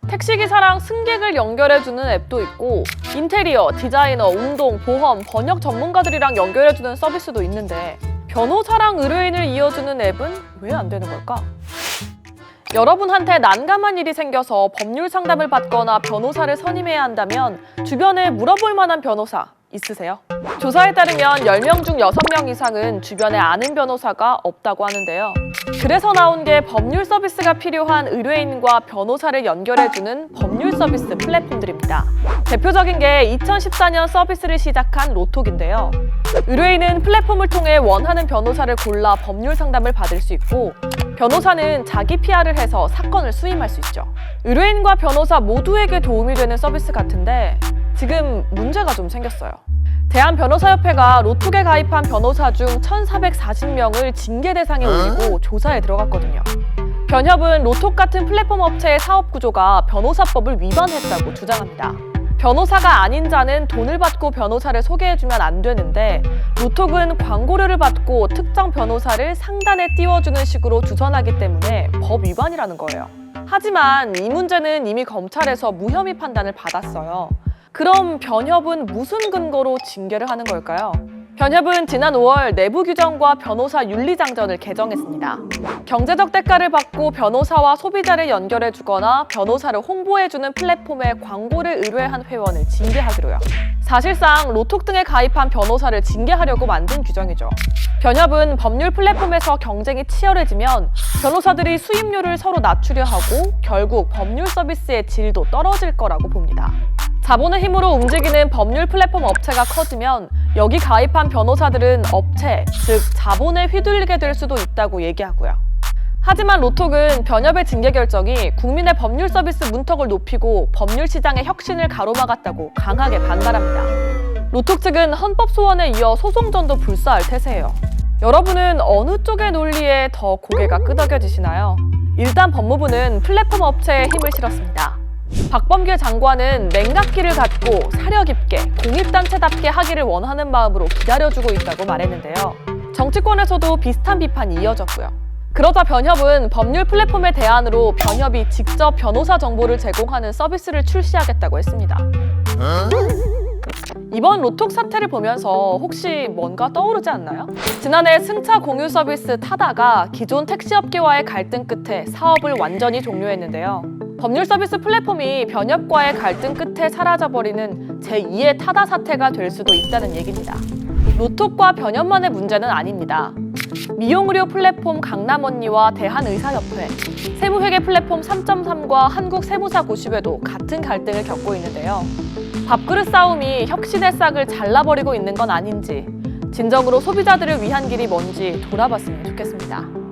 택시기사랑 승객을 연결해주는 앱도 있고 인테리어, 디자이너, 운동, 보험, 번역 전문가들이랑 연결해주는 서비스도 있는데 변호사랑 의뢰인을 이어주는 앱은 왜 안 되는 걸까? 여러분한테 난감한 일이 생겨서 법률 상담을 받거나 변호사를 선임해야 한다면 주변에 물어볼 만한 변호사 있으세요? 조사에 따르면 10명 중 6명 이상은 주변에 아는 변호사가 없다고 하는데요. 그래서 나온 게 법률 서비스가 필요한 의뢰인과 변호사를 연결해주는 법률 서비스 플랫폼들입니다. 대표적인 게 2014년 서비스를 시작한 로톡인데요. 의뢰인은 플랫폼을 통해 원하는 변호사를 골라 법률 상담을 받을 수 있고 변호사는 자기 PR을 해서 사건을 수임할 수 있죠. 의뢰인과 변호사 모두에게 도움이 되는 서비스 같은데 지금 문제가 좀 생겼어요. 대한변호사협회가 로톡에 가입한 변호사 중 1,440명을 징계 대상에 올리고 조사에 들어갔거든요. 변협은 로톡 같은 플랫폼 업체의 사업 구조가 변호사법을 위반했다고 주장합니다. 변호사가 아닌 자는 돈을 받고 변호사를 소개해주면 안 되는데 로톡은 광고료를 받고 특정 변호사를 상단에 띄워주는 식으로 주선하기 때문에 법 위반이라는 거예요. 하지만 이 문제는 이미 검찰에서 무혐의 판단을 받았어요. 그럼 변협은 무슨 근거로 징계를 하는 걸까요? 변협은 지난 5월 내부 규정과 변호사 윤리장전을 개정했습니다. 경제적 대가를 받고 변호사와 소비자를 연결해주거나 변호사를 홍보해주는 플랫폼에 광고를 의뢰한 회원을 징계하기로요. 사실상 로톡 등에 가입한 변호사를 징계하려고 만든 규정이죠. 변협은 법률 플랫폼에서 경쟁이 치열해지면 변호사들이 수임료를 서로 낮추려 하고 결국 법률 서비스의 질도 떨어질 거라고 봅니다. 자본의 힘으로 움직이는 법률 플랫폼 업체가 커지면 여기 가입한 변호사들은 업체, 즉 자본에 휘둘리게 될 수도 있다고 얘기하고요. 하지만 로톡은 변협의 징계 결정이 국민의 법률 서비스 문턱을 높이고 법률 시장의 혁신을 가로막았다고 강하게 반발합니다. 로톡 측은 헌법 소원에 이어 소송전도 불사할 태세예요. 여러분은 어느 쪽의 논리에 더 고개가 끄덕여지시나요? 일단 법무부는 플랫폼 업체에 힘을 실었습니다. 박범계 장관은 냉각기를 갖고 사려 깊게 공익단체답게 하기를 원하는 마음으로 기다려주고 있다고 말했는데요. 정치권에서도 비슷한 비판이 이어졌고요. 그러자 변협은 법률 플랫폼의 대안으로 변협이 직접 변호사 정보를 제공하는 서비스를 출시하겠다고 했습니다. 이번 로톡 사태를 보면서 혹시 뭔가 떠오르지 않나요? 지난해 승차 공유 서비스 타다가 기존 택시업계와의 갈등 끝에 사업을 완전히 종료했는데요. 법률 서비스 플랫폼이 변협과의 갈등 끝에 사라져버리는 제2의 타다 사태가 될 수도 있다는 얘기입니다. 로톡과 변협만의 문제는 아닙니다. 미용의료 플랫폼 강남언니와 대한의사협회, 세무회계 플랫폼 3.3과 한국세무사고시회도 같은 갈등을 겪고 있는데요. 밥그릇 싸움이 혁신의 싹을 잘라버리고 있는 건 아닌지 진정으로 소비자들을 위한 길이 뭔지 돌아봤으면 좋겠습니다.